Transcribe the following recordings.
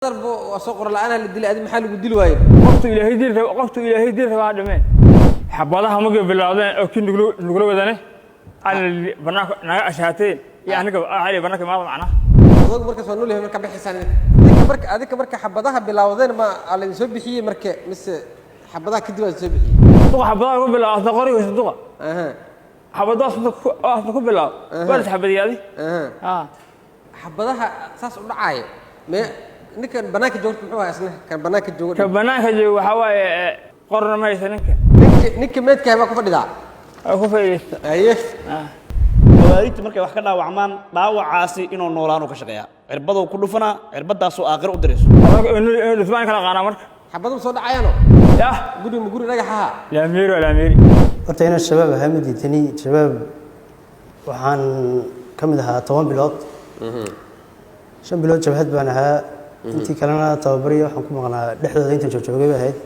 ضربوا وسوق الآن اللي دل أدم حاله بدل وايد. قفت إلى هيدير بعد ما حبضها مقبل بالعادين أو كن نقولوا ذني على بناك نعشاتين يعني على بناك ما معنا. ضد مركز فنولي مركب بحسان. هذيك مركب حبضها بالعادين ما على نسوي بحية مركب مس حبضها كده نسوي بحية. طبعا حبضها بالعاد قري وصدقة. حبضها صدق بالعاد. ولا حبضي هذه. حبضها أساس ودعاية. ما نكن بناك جوت محوها أصلا كان بناك جوت. كان بناك جو حواي قرن ما يسنك. نك ميت كهما كفر دا. أكو في أيه. واريت مركي wax ka dhaawacmaan dhaawacaasi inuu noolaano ka shaqeeya cirbadu ku dhufana cirbadaas oo aakhir u dirayso ismaan kala qaana marka xabadu soo dhacayaano ya guri dhagaxa la miiri horta ina shabaab hamidi tani shabaab waxaan kamid ahaa 10 bilood 5 bilood jabhad baan ahaa intii kalena tababariyo waxaan ku maqnaa dhexdooda inta joogay ahayd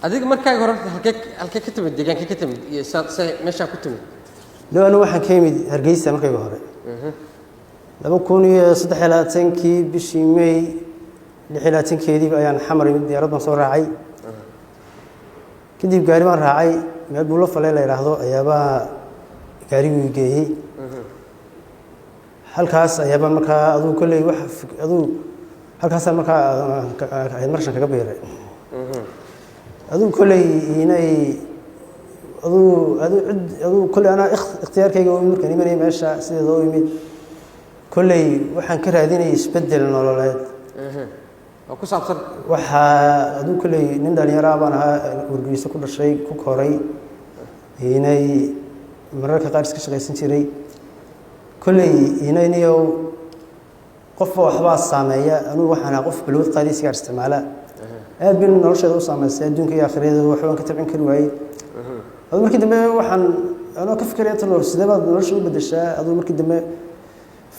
adiga markaa hore halkee ka timid deegaanka ka timid iyo meesha ku timid لأنه واحد كيمي هرجيسة مركي بهره. لما كوني صدق حالاتين كي بشيمي لحالاتين كذي بأيان حمر يمدي رد مصور راعي. كذي بقاري ما راعي ما بقوله فلا يراهدو أيابا قاري ويجيه. هل كاس أيابا مركا أدو كل واحد أدو هل كاس مركا المرشة كبيرة. أدو كل يناي أدو كل أنا اختيار كي يقول مركني إيماني ماشى سيد ضوء يمد كل وحن كره هذين يسبدل النولاد. أكو صار. أدو كل نندل يرابنا ورجيس كل شيء كوكوري هنا مرة كقارس كشغل سنتري كل هنا نيو قف وحباس سامية أنا وحنا قف بلوث قاديس كار استعماله. أبين نرشة دو سامي سيدون كي آخره وحوان كتبين كل واحد. هذا مركي دمه وحن أنا كفكر يطلع السدبة نرشة بدشة هذا مركي دمه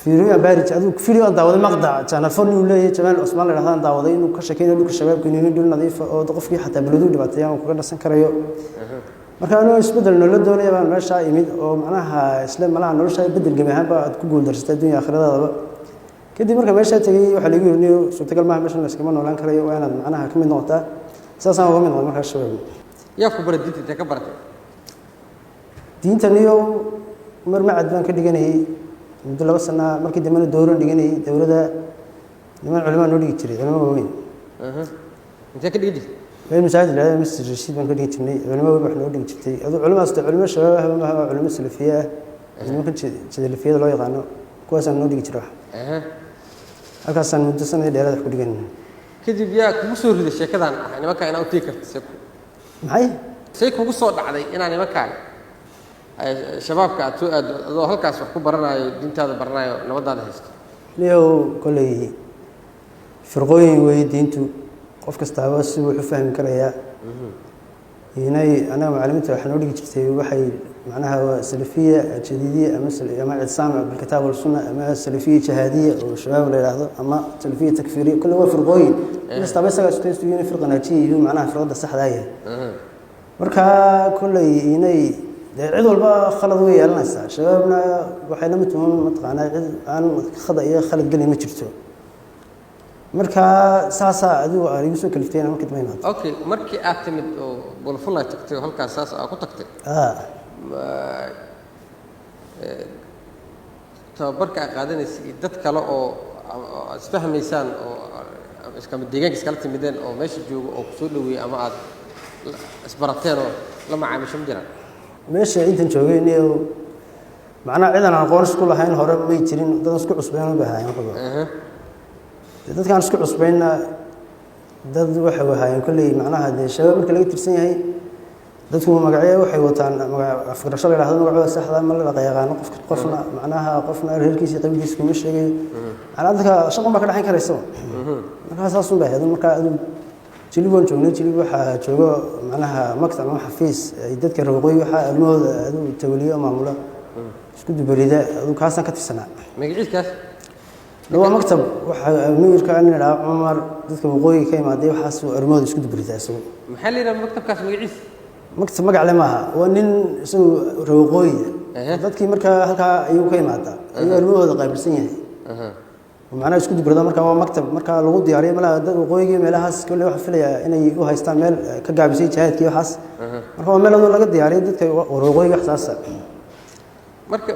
فيريا بارج هذا فيريا داود المقطع كان الفرن ولا كمان عثمان الرهان داودين وكشكين لوك الشباب كانوا يدون نظيف أو ضغف فيه حتى بلدون دبعتيان وكنا سنكريو مركي أنا يسبدل نولد دولة يبان ما شاء يمد أو معناها إسلام معناها نرشة يبدل جميعها بعد كقول درست الدنيا آخر هذا كده مركي ما شاء تجي وحلي يقول إنه سوتقل معه مش الناس كمان ولا نكريو وأنا معناها كم نقطة أساسا هو من مركي الشباب يا كبر دينتي تكبرت دينتني يوم مرمعد بان كدغني مدة لو سنة markii dambe dooran dhiganay dawladda niman culimo noo dhigi jiray culimo weyn inta ka dhigi way masaajid la masjid rashid baan ka dhigi jirnay culimo wax noo dhigi jirtay adu culimaas culimo shabaab ma aha culimo salafiya nimanka salafiyada loo yaqaano kuwaas aan noo dhigi jiray halkaas aan muddo sanad dheeraad ku dhigan kadib yaa kugu soo riday sheekadan nimanka inaa u tii karto maxay kugu soo dhacday inaa nimanka شبابك أدو هالكاس وحكو برنا دين هذا برنا نبض هذا هيست. ليه كله فرقوين ويدينتو قف كستعباس وحفهم كريا. هنا أنا معلمته حنوري جبتي وحي معناها سلفية جديدة مثل جماعة السامع بالكتاب والسنة أما سلفية شهادية وشباب ولا هذا أما سلفية تكفيرية كله هو فرقوين. كستعباس كستيجون فرقة ناجي هو معناها فرقة الصح ذاية. مركها كله هنا عيد والبا خلط ويا الناس شبابنا وحنا متهم متقانا عن خضع يا خلط قلي ما جرتو مركا ساسا ادو اريسو كلفتين ما كنت ما يمات اوكي مركي اعتمد بولفلا تكتي هلكا ساسا اكو تكتي tababarka qaadanaysa dad kale oo isfahmaysan oo iska mid deegaanka iska timideen oo meesha joogo oo ku soo dhaweeyay ama aad isbarateen oo la macaamisho jiraan meesha intan joogayniyo macna ciidan aqoon isku lahayn hore way jirin dad isku cusbeen u baahan dadkan isku cusbeenna dad waxa wahaayeen kulli macnaha de shabaab marka laga tirsan yahay dadku magacyo waxay wataan afgarasho la yiraahdo magacooda saxda ma la yaqaan qofna macnaha qofna reerkiisa qabiilkiisa kuma sheegay ana dadka shaqo ma ka dhaxayn karayso marka saas u baahan marka jilibon joogno jilib waxa joogo macnaha maktab ama xafiis ay dadka roqoy waxa ilmooda adu tawliyo maamula isku dubarida adu kaasan ka tirsanaa magaciiskaas loo maktab waxa amiirka anna Umar dadka roqoy ka imaaday waxa soo ilmooda isku dubarida soo maxaa leeyahay maktabkaas magaciis maktab magac leh maaha waa nin soo roqoy dadkii marka halka ayuu ka imaadaa ayuu ilmooda qaybisan yahay macnaha isku dibrada marka waa maktab marka lagu diyaariyo malaha dad waqooyiga meelahaas kale waxa filaya inay u haystaan meel ka gaabisay jihaadkii waxaas marka waa meel laga diyaariyo dadka waqooyiga xasaasa marka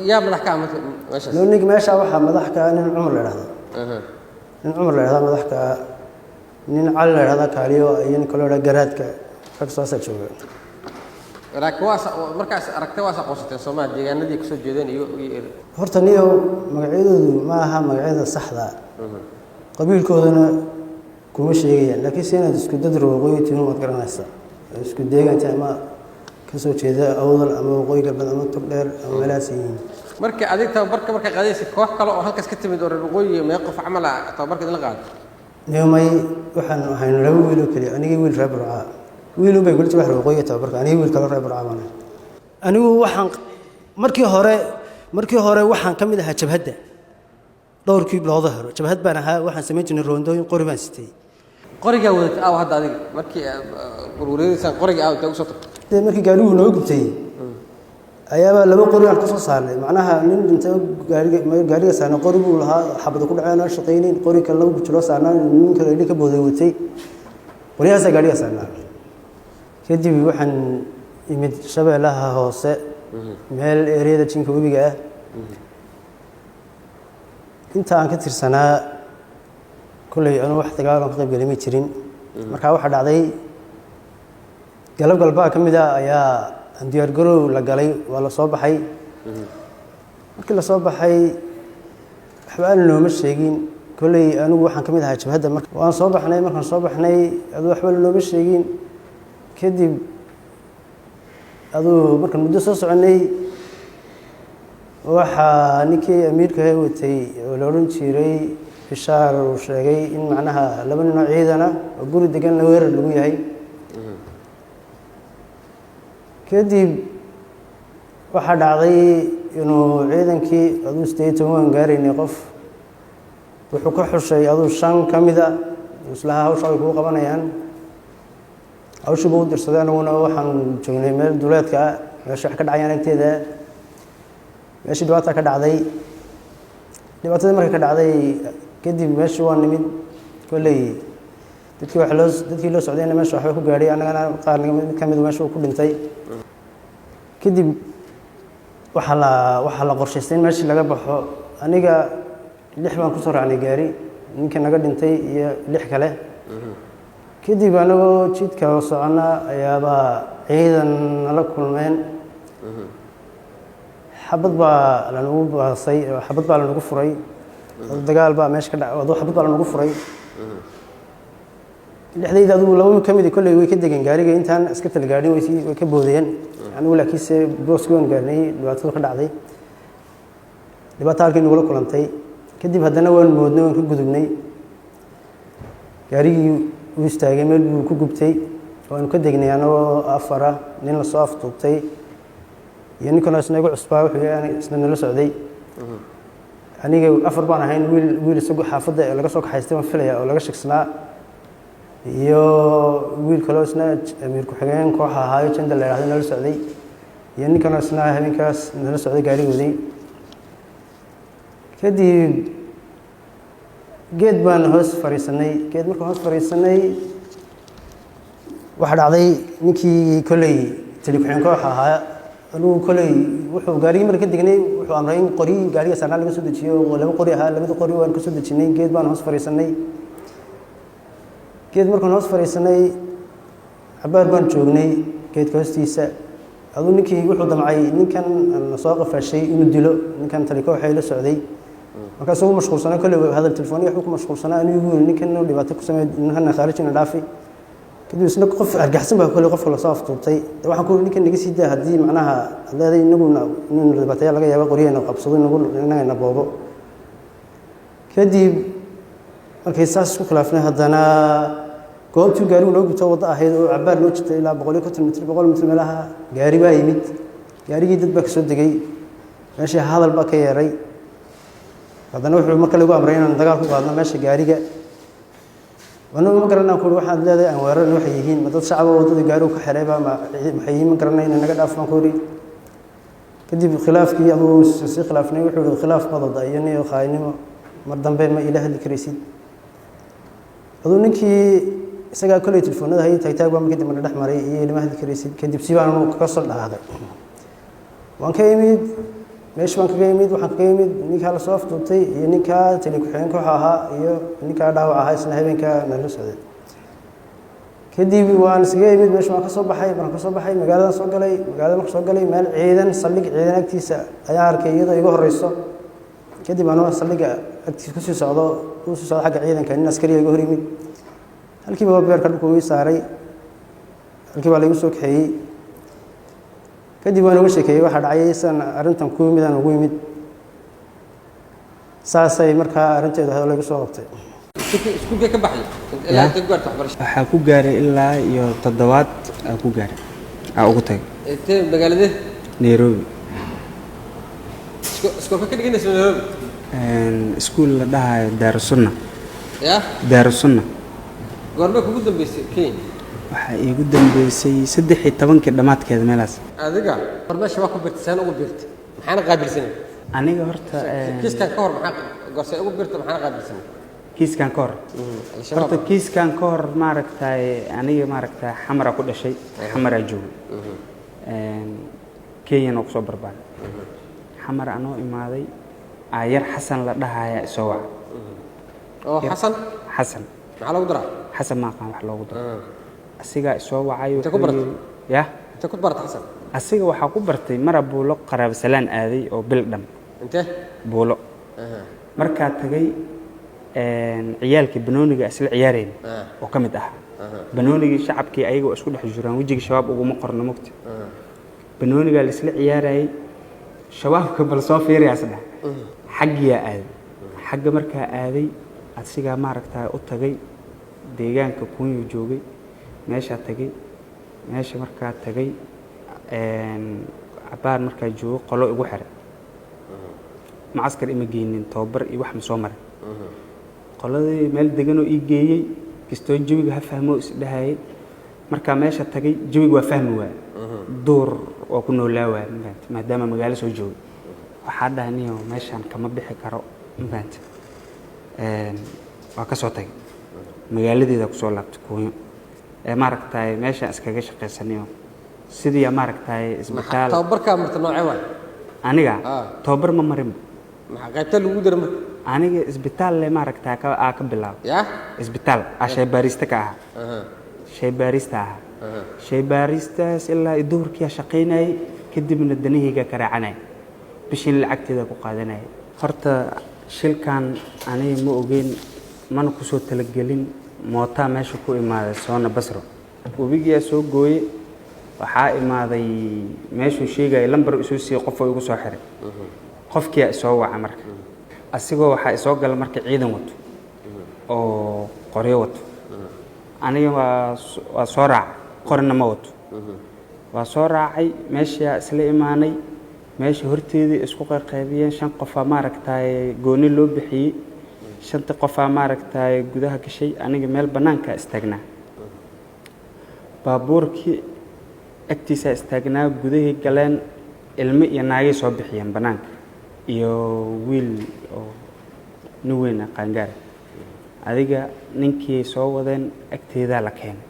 yaa madax ka amay meesha loonig meesha waxa madax ka nin Umar la yiraahdo nin Umar la yiraahdo madax ka nin Cali la yiraahdo kaaliyo iyo nin kale garaadka rag soo jooga raakwaas markaas aragtay waas aqoonsatay Soomaaliya deegaanadii ku soo jeedeen iyo horta niyo magacyadoodu ma aha magacyada saxda qabiilkoodana kuma sheegayaan laakiin seenad isku dad waqooyi tiin wad garanaysa isku deegaanta ama ka soo jeeda awdal ama waqooyi galbeed ama togdheer ama meelahaas yihiin marka adeeg tababarka marka qaadaysa koox kale oo halkaas ka timid oo waqooyi ma qof amal tababarka la qaad niyoomay waxaan hayno laba wiil oo kaliya aniga wiil reer Burca wiil bay gulti wax waqooyi tababarka aniga wiil kale reer Burca baan anigu waxaan markii hore waxaan kamid ahaa jabhadda dhowrkii bilowda hore jabhad baan ahaa waxaan sameyn jirnay roondooyin qori baan sitay qoriga wadata aw hadda adiga markii gurgureeysan qoriga aw taag soo tagtay markii gaarigu noo gubtay ayaaba laba qori aan ka soo saarnay macnaha nin inta gaariga saarnay qori buu lahaa xabad ku dhacayna shaqeynay qori kale lagu jiro saarnaa nin kale ka booday watay qoriyaas gaariga saarnaa kadib waxaan imid shabeelaha hoose meel ereyada jinka webiga ah inta aan ka tirsanaa kulay anu wax dagaal ka qayb galay ma jirin marka waxa dhacday galab kamid ah ayaa diyaar garow la galay waa la soo baxay markii la soo baxay waxba looma sheegin kulay anigu waxaan kamid ahaa jabhadda marka waan soo baxnay adoo waxba looma sheegin kadib adoo markaan muddo soo soconay waxa ninkii amiirka watay oo la oran jiray bishaar uu sheegay in macnaha laba nin oo ciidana oo guri degan la weerar lagu yahay kadib waxa dhacday inuu ciidankii aduu 18 gaaraynay qof wuxuu ka xushay aduu 5 kamida islaha hawsha ay ku qabanayaan hawshu buu dirsaday anaguna waxaan joognay meel duleedka meesha wax ka dhacayaan agteeda meeshii dhibaato ka dhacday dhibaatada markay ka dhacday kadib meeshii waan nimid kulay dadkii loo socdayna meesha waxba ku gaadhay anagana qaar mid kamid meesha ku dhintay kadib waxa la qorshaystay meeshii laga baxo aniga 6 baan ku soo raacnay gaari ninka naga dhintay iyo 6 kale kadib anagoo jidka socona ayaaba ciidan nala kulmeen xabad baa la nagu baasay xabad baa la nagu furay dagaal baa meesha ka dhacay xabad baa la nagu furay lixdayda adu laba kamid kulay way ka degan gaariga intaan iska tal gaadhin way ka boodeen anigu laakiinse boosgoon gaarnay dhibaatada ka dhacday dhibaato halkii nagu la kulantay kadib haddana waan moodnay waan ka gudubnay gaarigii uu istaagay meel buu ku gubtay waanu ka degnay anagoo afara nin la soo aftuubtay iyo nin kale isna igu cusbaa wuxuu yahay isna nala socday aniga afar baan ahayn wiil isagu xaafadda laga soo kaxaystay waan filaya oo laga shaqsanaa iyo wiil kale isna amiir ku xigeen kooxa ahaa janda la yiraahdo nala socday iyo nin kale isna habeenkaas nala socday gaarigoodii kadib geed baan hoos fariisanay markaan hoos fariisanay waxa dhacday ninkii kulay telefoon kooxa ahaa anigu kulay wuxuu gaarigii marka degnay wuxuu amray in qori gaariga saarnaa laga soo dejiyo laba qori ahaa labada qori waan ka soo dejinay geed baan hoos fariisanay geed markaan hoos fariisanay cabaar baan joognay geedka hoostiisa aduu ninkii wuxuu damcay ninkan soo qafashay inuu dilo ninkan taliko waxay la socday markaas uu mashquulsanaa kale hadal telefooniga wuxuu ku mashquulsanaa anigu ninkan inuu dhibaato ku sameeyay ninkan khaarijina dhaafi kadib isna qof argaxsan baa kale qofka la soo aftuubtay waxaan ku ninkan naga sii daa hadii macnaha haday inaguna nin dhibaataya laga yaabo qoriyayna qabsado inagana boobo kadib markay saas ku khilaafnay haddana goobtuu gaarigu loo gubto wadda ahayd oo cabaar loo jirtay ilaa 150 mitir 100 mitir meelaha gaari baa yimid gaarigii dad baa ka soo degay meeshii hadal baa ka yeeray haddana wuxuu marka lagu amray inaan dagaal ku qaadno meesha gaariga wana ma garanaa ku waxaad leedahay aan weerar waxay yihiin dad shacab oo wadada gaarigu ka xiray baa maxay ma garanaa in naga dhaafan koori kadib khilaafkii aduu si khilaafnay wuxuu khilaaf madada iyo niyo khaynimo mar dambe ma ila hadli karaysid aduu ninkii isagaa kolley telefoonada hayay taagtaag baa kadib na dhex maray iyo ilama hadli karaysid kadib si baan kaga soo dhaqaaqay waan ka imid meesha baan kaga imid waxaan kaga imid ninkaa la soo afduubtay iyo ninkaa tali ku-xigeenka waxa ahaa iyo ninkaa dhaawac ahaa isna habeenkaa nala socday kadib waan isaga imid meesha waan ka soo baxay magaaladan soo galay magaalada marka soo galay meel ciidan saldhig ciidan agtiisa ayaan arkay iyadoo iga horeyso kadib anoo saldhiga agtiisa kusii socdo xagga ciidanka nin askariya iga hor yimid halkiiba beerka dhulka ii saaray halkii baa laygu soo kaxeeyey kadib waan uga sheekeeyey waxaa dhacay san arrintan ku yimid aan ugu yimid saasay markaa arrinteedu hadal laygu soo qabtay iskuulkee ka baxay ilaa intee ku gaartay waxbarasho waxaa ku gaaray ilaa iyo 7 aan ku gaaray aan ugu tagay intee magaaladee Nairobi iskoolka ka dhiganaysa Nairobi iskuul la dhahayo Daarusunna ya Daarusunna goorma kugu dambeysay Kenya waxaa iigu dambeysay 13 dhamaadkeeda meelaas adiga farmasho waa ku birtisaan ugu birtay maxaana qaabilsanay aniga horta kiiskan ka hor maxaa gorsay ugu birtay maxaana qaabilsanay kiiskan ka hor horta kiiskan ka hor maaragtay aniga maaragtay xamara ku dhashay xamara joogay Kenya oo soo barbaan xamar anoo imaaday ayar xasan la dhahayaa isoo wac oo xasan maxaa lagu daraa xasan ma qaan wax loogu daro asiga isoo wacay inta ku bartay ya inta ku bartay xasan asiga waxa ku bartay mara buulo qaraab salaan aaday oo bil dham intee buulo marka tagay ciyaalkii banooniga isla ciyaareen oo kamid ah banoonigii shacabkii ayaga isku dhex jiraan wajiga shabaab ugu ma qorno mugti banooniga la isla ciyaarayay shabaabka bal soo fiiriyay saddex xagiya aaday xagga markaa aaday asiga maaragtaa u tagay deegaanka kunyu joogay meesha tagay meesha markaa tagay cabaar markaa joogo qolo igu xiray معسكر إما جينين توبر يوح مسومر قلادي مال دجنو إيجيي كستون جوي هفهمه ده مركا ماشى تجي جوي وفهمه دور وكنا لاوا ما دام مجالس وجوي وحد هنيه ماشى عن كم بيحكروا مبانت وكسوتي مجالدي ده كسولات كوي ماركتاي ماشى أسكاجش قيسانيو سيدي ماركتاي إسبتال توبر كامرت نوعي واحد أنيجا توبر ما مريم ما قتل وجود رم أنيجا إسبتال اللي ماركتاي كبلاو يا إسبتال عشان باريستا كاه شيء باريستا شيء باريستا إلا الدور كيا شقيناي كدي من الدنيا كراعناي بشين العكت ذا كقادناي خرط شيل كان أنا مو أجين ما نقصو تلقلين موتا ماشي كو إما سونا بسرو وبيجي سوق جوي waxaa imaaday meeshuu sheegay lambar isu sii qof oo igu soo xiray qofkii soo waca marka asigoo waxa soo gal marka ciidan wato oo qoryo wato aniga waa soo raac qorna ma wato waa soo raacay meesha isla imaanay meesha horteedii isku qaybiyeen 5 qof ma aragtay gooni loo bixiyay 5 qof ma aragtay gudaha gashay aniga meel banaanka istaagnaa baabuurkii agtiisa istaagnaa gudahii galeen ilmo iyo naagay soo bixiyeen banaanka iyo wiil oo nin weyn qaangaar adiga ninkii soo wadeen agteeda la keenay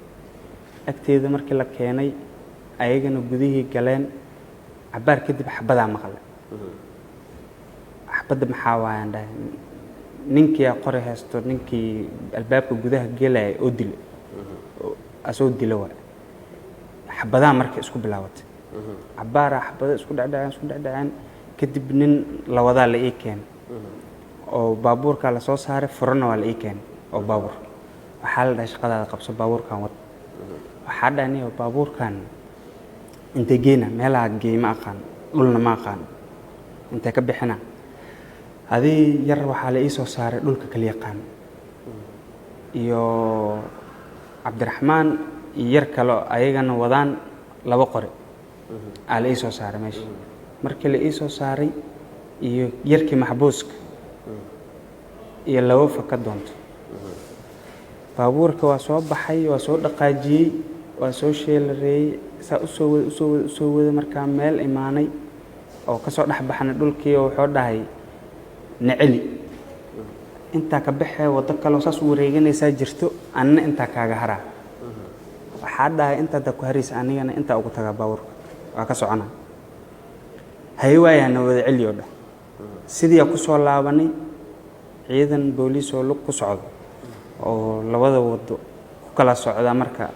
agteeda markii la keenay ayagana gudahii galeen cabaar kadib xabada maqlay xabada maxaa waayaan dhahay ninkii qori haysto ninkii albaabka gudaha galay oo dilay asoo dilay حبذا مركز اسكو بلاوت عبارة حبذا اسكو دعدعان كدب نين لوضع لإيكين أو بابور كالا صوص هارف فرنا والإيكين أو بابور وحال داش قدا قبص بابور كان وط وحد أني بابور كان أنت جينا ملا جي ما كان قلنا ما كان أنت كبحنا هذه يروح على إيسو صار دولك كليقان يو عبد الرحمن يركلو أيجان وضان لبقرة على إيسو صار ماشي مركل إيسو صاري يركي محبوسك يلوه فكدونت بابورك واسوب بحي واسوب دقاجي واسوب شيل ري سأسوي مركام مال إيماني أو كسر نحب حنا دول كي وحود هاي نعلي intaa ka baxee waddo kaloo saas u wareeganaysaa jirto anna intaa kaaga haraa waxaa dhahay intaada ku haraysa anigana intaa ugu tagaa baabuurka waa ka soconaa haye waayaana wada celiyo dhah sidii ku soo laabanay ciidan booliis oo lug ku socdo oo labada wado ku kala socda marka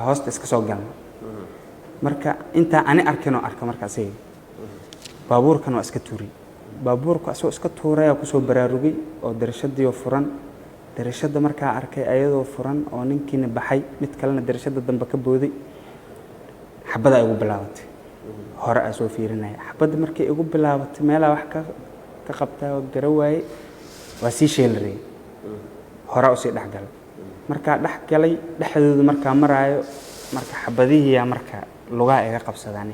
hoosta iska soo galna marka inta ani arkinoo arka marka asiga baabuurkan waa iska tuuray baabuurka asoo iska tuuray ku soo baraarugay oo darashadii furan darashada markaa arkay ayadoo furan oo ninkiina baxay mid kalena darashada dambe ka booday xabada ay ugu bilaabatay hore aan soo fiirinay xabada markay ugu bilaabatay meelaha wax ka qabtaa oo garawaaye waa sii sheelray hore u sii dhaxgal marka dhaxgalay dhaxdooda marka maraayo marka xabadihii yaa marka lugaa iga qabsadaan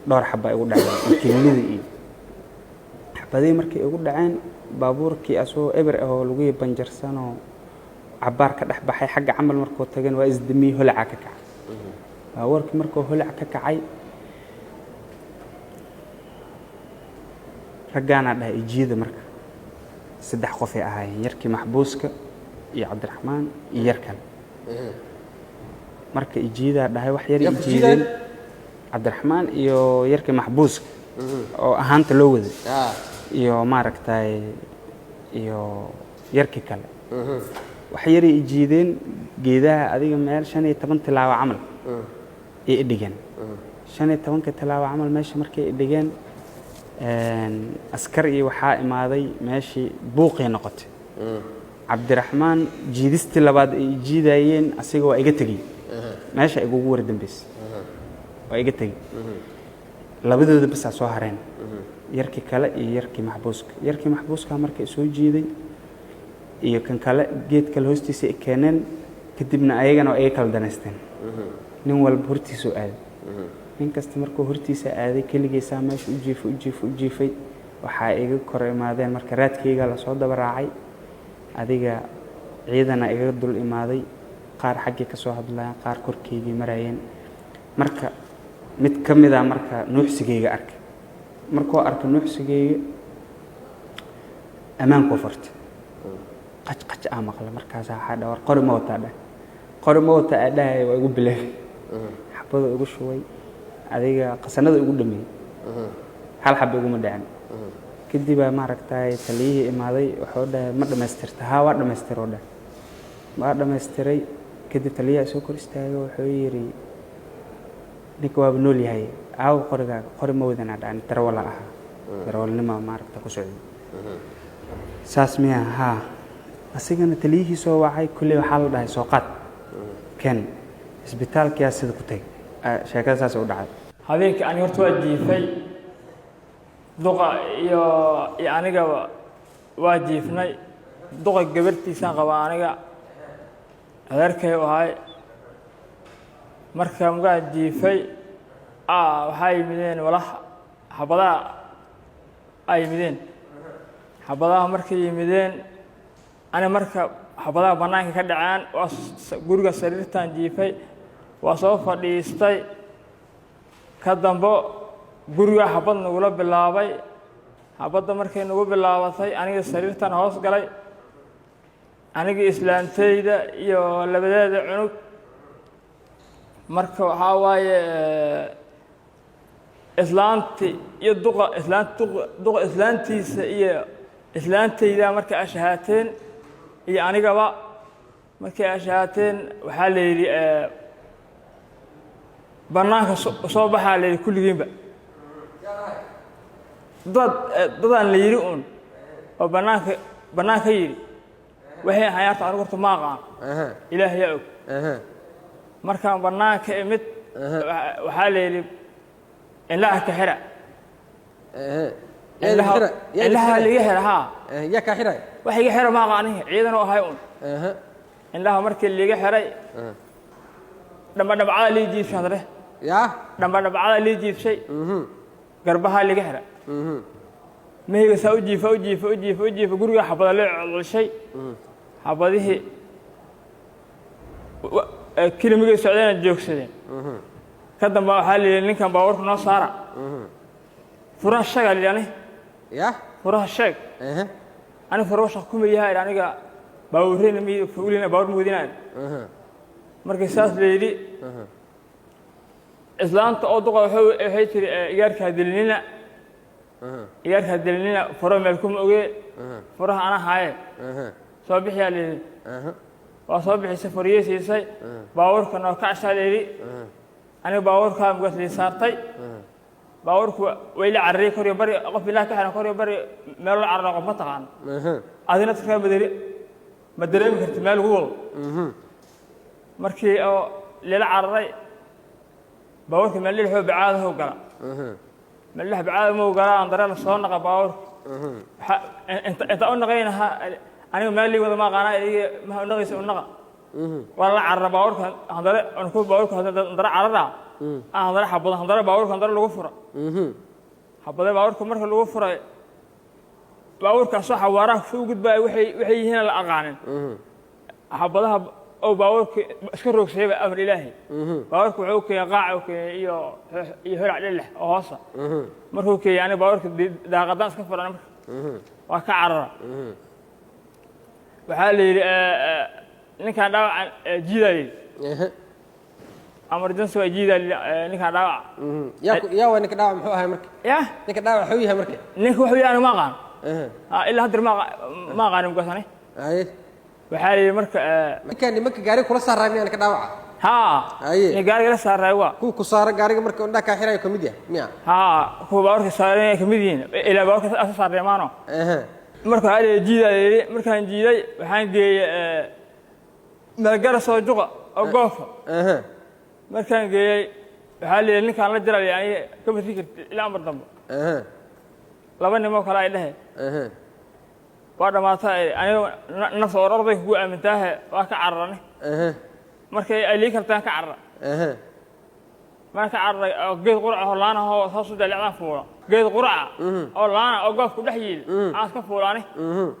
dhowr xabba igu dhacay kilnidii iyo xabadihii markay igu dhaceen baabuurkii asoo eber ah oo lagu banjarsan oo cabaar ka dhex baxay xagga camal markuu tageen waa isdamiyay holaca ka kacay baabuurkii markuu holaca ka kacay raggaana dhahay ijiida marka saddex qof ay ahaayeen yarkii maxbuuska iyo cabdiraxmaan iyo yar kale marka ijiida dhahay wax yar ijiideen cabdiraxmaan iyo yarkii maxbuuska oo ahaanta loo waday iyo maaragtay iyo yarkii kale wax yar ijiideen geedaha adiga meel 15 tilaabo camal ee dhigeen 15 tilaabo camal meesha markay dhigeen askar iyo waxaa imaaday meeshii buuqii noqotay cabdiraxmaan jiidisti labaad ay jiidayeen asiga waa iga tagay meesha ay ugu war dambeysay waa iga tagay labadooda bas soo hareen yarkii kale iyo yarkii maxbuuska markay soo jiiday iyo kan kale geed kale hoostiisa ay keeneen kadibna ayagana ay kala daneysteen nin walba hortiisa aaday nin kasta markuu hortiisa aaday kaligiisa meesha u jiifay waxa iga kor imaadeen marka raadkayga la soo daba raacay adiga ciidana iga dul imaaday qaar xaggii ka soo hadlayaan qaar korkeygii marayeen marka mid kamid ah marka nuuxsigeyga arkay markuu arkay nuuxsigeyga amaan ku fartay qaj maqla markaas waxa dhawr qori ma wata adhay waa igu bilaay xabada ugu shubay adiga qasanada ugu dhameeyay hal xabba ugu madaan kadib ma aragtay taliyihii imaaday wuxuu dhahay ma dhameystirta waa dhameystiro dhahay ma dhameystiray kadib taliyaha soo kor istaagay wuxuu yiri ninka waa nool yahay qori ma wadana dhaan tarawala ah tarawalnimo ma aragta ku socday saas miya asigana taliyihii soo wacay kulli waxa la dhahay soo qaad kan isbitaalka sida ku tagay sheekada saas u dhacay habeenkii aan horta waa jiifay duqa iyo aniga waa jiifnay duqa gabartiisaan qaba aniga adeerkay u ahay marka mugaa jiifay waxay yimideen walax xabadaha ay yimideen xabadaha markay yimideen ana marka xabadaha banaanka ka dhacaan waa guriga sariirtan jiifay waa soo fadhiistay ka dambo guriga xabad nagula bilaabay xabadda markay nagu bilaabatay aniga sariirtan hoos galay aniga islaantayda iyo labadeeda cunug marka waxa waaye islaanti iyo duqa islaantiisa iyo islaantayda markay ashahaateen iyo anigaba markay ashahaateen waxaa la yidhi banaanka soo baxaa la yidhi kulligiinba dadaan la yidhi uun oo banaanka yidhi waxay hayaarta anigu horta ma aqaan ilaahay yaa og markaan banaanka imid waxaa la yidhi indhaha ka xira indhaha liga xira yaa ka xiray wax iga xira ma aqaanin ciidan oo ahay uun indhaha markii liga xiray dhambadhabcada lii jiibshay hadre yaa dhambadhabcada lii jiibshay garbaha liga xira mehiga saa u jiifa guriga xabada loo codolshay xabadihii kilimigay socdeena joogsadeen ka dambe waxaa la yidhi ninkan baabuurka noo saara furaha sheegaa la yidhi ani yaa furaha sheeg أنا فروش حكومي هاي يعني قا باورين مي فقولنا باور مودينا مركز ساس ليلي إسلام تأوضق هاي يارك هدلنا يارك هدلنا فرو مالكم أوجي فرو أنا هاي صباح يا ليلي وصباح سفرية سيسي باور كنا كعشة ليلي أنا باور كام قلت لي صارتي باورك ويلي عرّي كوري بري قف الله كحنا كوري بري مال عرّا قف مطعن هذه نتكلم مدري مكرت مال هو مركي أو ليل عرّي باورك مال اللي هو بعاد هو قرا مال اللي بعاد مو قرا أندر الصون نق باور أنت أقول نغينها أنا مالي ولا ما قانا ما هو نغيس النغ والله عرّا باورك أندر أنكو باورك أندر عرّا أندر حبض أندر باورك أندر الغفرة حبض باورك مرة الغفرة باورك صح وراك فوق بقى وحي هنا الأقانن حبضها أو باورك أشكرك شيء أمر إلهي باورك وعوك يقع وك يهرع لله أهصى مرة كي يعني باورك ده غدان سكفر أنا وكعرّ وحالي نكان داوع جيدالي أمر جنس وجيدالي نكان داوع يا وينك داوع محوها مركي يا نك داوع حويها مركي نك وحوي أنا ما قان إلا هدر ما قان مقصني أيه وحالي مرك كان مك جاري كل صار رامي أنا كداوع ها أيه جاري لا صار رأيوا كو صار جاري مرك وندا كحيرة كوميديا ميا ها هو باورك صار كوميديين إلى باورك أساس صار رمانو مرك هذا جيدالي مركان جيداي وحان جي ملقرة صوجقة أو قوفة مركان جي حالي اللي كان رجل يعني كم تفكر إلى أمر ضم لبني ما كلا إله بعد ما ثاي أنا نفس أرضي هو أمنتها وكعرني مركي اللي كرتها كعر ما كعر قيد قرعة ولا أنا هو صوص دليل على فورا قيد قرعة ولا أنا أوقف كل حيل عاسك فوراني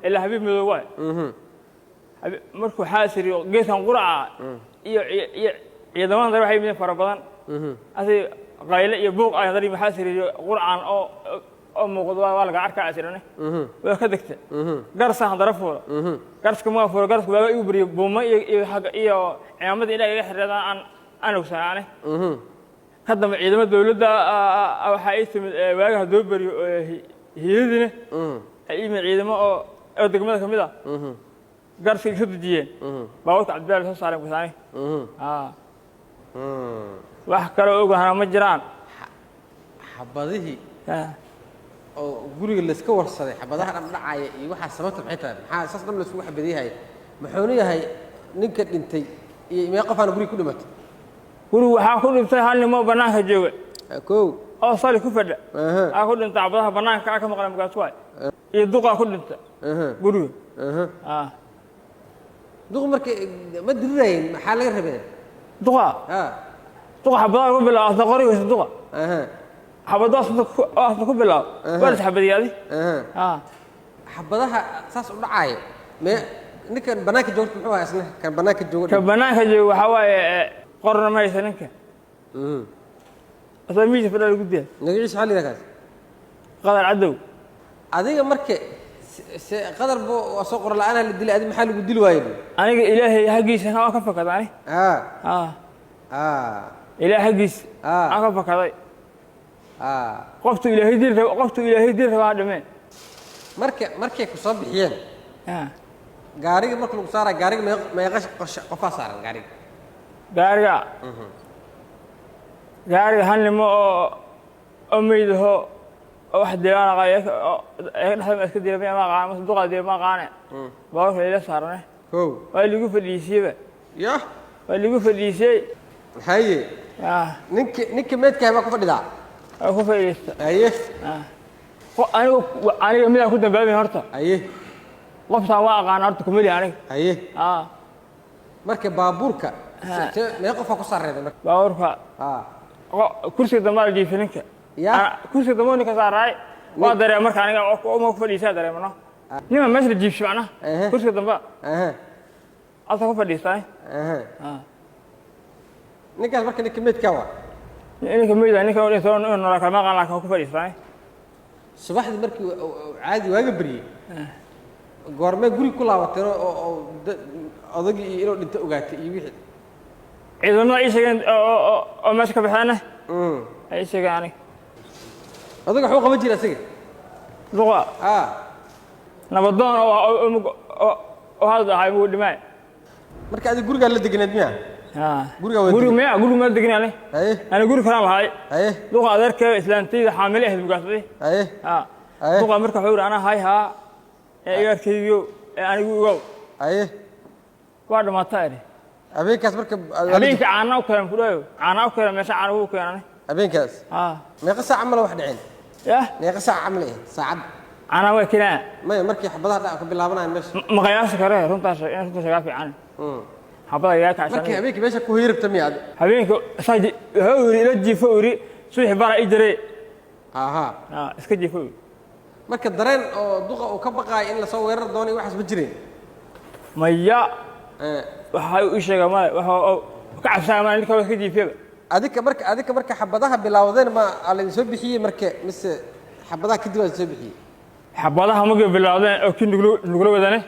إلا حبيب مذوي مركو حاسر قيد قرعة يدمان ذي واحد من فربان هذه غايلة يبوق أي ذي محاسر قرعان أو مقدوة ولا قعر كعسرني وكذكت قرص عند رفورة قرص كم فورة قرص بقى يبري بوما يحق عمد إلى يحرد عن أنا وسانه خدم عيدم الدولة ده أو حيث واجه دوبري هيدنه أي من عيدم أو دقمة كمية قرص يشد جين باوك عبد الله صار وسانه وحكروا أوجه مجران حبضيه أو قولي اللي سكور صدق حبضها أنا منعي يوحى سمعت بحيتها محا أساس نملة سوى حبضيه هاي محونية هاي نكت أنتي ما يقف أنا قولي كل مت قولوا حاكل بتاعي هالي ما بناها جوا كو صار كفر أكل أنت عبدها بناها كأكم قلم قاتواي يدقق كل أنت قولوا دق مرك ما درين حال غير هبه دقة دقة حبضها قبل أصدقائي وصدقة حبضها أصدق قبل ولا حبضي هذه حبضها أساس ودعاية ما نكن بناك جوت محوها أصلا كان بناك جوت كبناك جو حواي قرن ما يسنك أصلا ميجي في الجودية نعيش حالي ذاك قدر عدو هذه مرك قدر بو وسوق الآن اللي دلي هذه محل ودي وايد أنا إلهي حقيس أنا أكفك هذا إلهي حقيس أكفك هذا قفت إلهي دير هذا من مرك كصاب حيان قارق مرك لو صار قارق ما يغش قفا صار قارق هني ما أميده واحد أنا غايك نحن أسكت ما قانا مصدوق دي ما قانا بروح ليلة صارنا هو واللي يقول في الليسية يا واللي يقول في الليسية هاي نك ميت كه ما كفر ده أكو في الليسية أيه أنا يوم ده كنت بابي هرتا أيه قف سوا قانا هرتا كملي يعني أيه مركب بابورك ما يقف أكسر هذا بابورك كرسي دمار جي فينك يا كرسي دموني كسراي وادري مرك أنا ما كفر الليسية دري منه نيم ما يصير جيب شو أنا كرسي دمار أصلا كفر الليسية نكاس مركب نكمل كوا نكمل يعني كوا يسون إنه لك ما قال لك كفر الليسية صباح المركب عادي واجب بري goorma guri ku laabatay oo adagii inuu dhinto ogaatay iyo wixii ciidamada ay sheegeen oo meesha ka baxaana ay sheegeen adaga wuxuu qaban jiray asaga duqa nabadoon oo hada ay ugu dhimay marka adiga guriga la deganayd miya guriga ma degnaa ana guri kala lahay duqa adeerka islaantayda xaamil ah bugaasay duqa marka wuxuu ana hayha eeyarkiyo anigu ugu waa dhamaatay habeenkaas marka habeenka caana u keenan fudhayo caana u keenan meesha caana u keenan habeenkaas meeqa saac amal wax dhicin meeqa saac amal saacad caana way keenan markii xabadaha ka bilaabanayaan meesha ma qiyaas kare runtaas inta shaqa fiican xabada yaa ka markii habeenkii meesha ku hiiribta miyaad habeenka saji hawri ila jifoori suuxi bara i jiray iska jifoori marka dareen oo duqa uu ka baqay in la soo weerar doonay waxas ma jireen maya waxa uu sheegay ma waxa ka cabsay ma ninka wax ka jiifay adika marka xabadaha bilaawdeen ma la soo bixiyay marka mise xabadaha kadib ay soo bixiyay xabadaha ma bilaawdeen oo kin nugula wadane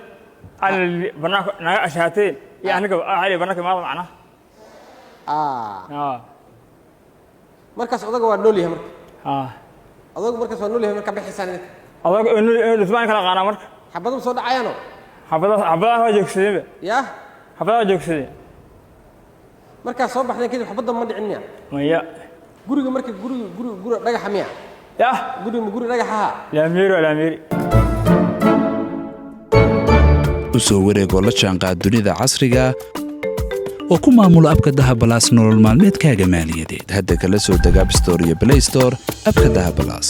aan banaanka naga ashaateen iyo aniga aan banaanka ma macna markaas odaga waa nool yahay marka odaga markaas waa nool yahay marka bixisaan odaga inuu isbaan kala qaana marka xabadu soo dhacayaano xabadaha joogsadeen ya xabadaha joogsadeen marka soo baxday kadib xabada ma dhicin miya maya guriga marka guriga dhagaxa miya guri dhagaxa la miiri u soo wareegoo la jaanqaad dunida casriga oo ku maamula abka Dahab Plus nolol maalmeedkaaga maaliyadeed hadda kala soo deg App Store iyo Play Store abka Dahab Plus